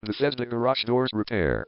Bethesda Garage Doors Repair.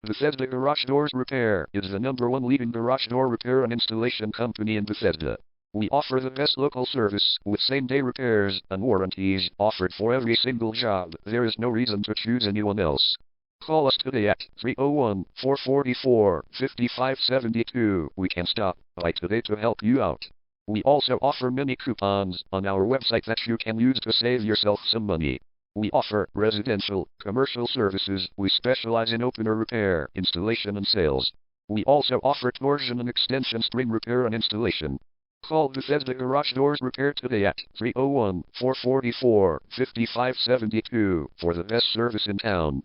Bethesda Garage Doors Repair is the #1 leading garage door repair and installation company in Bethesda. We offer the best local service with same-day repairs and warranties offered for every single job. There is no reason to choose anyone else. Call us today at 301-444-5572. We can stop by today to help you out. We also offer many coupons on our website that you can use to save yourself some money. We offer residential, commercial services. We specialize in opener repair, installation and sales. We also offer torsion and extension string repair and installation. Call Bethesda Garage Doors Repair today at 301-444-5572 for the best service in town.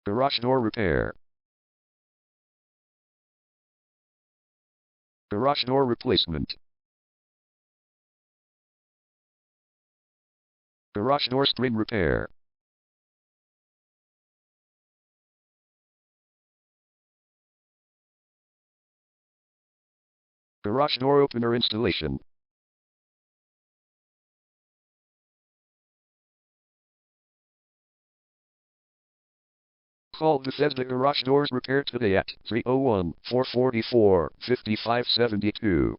Garage door repair. Garage door replacement. Garage door string repair. Garage door opener installation. Call Bethesda Garage Doors Repair today at 301-444-5572.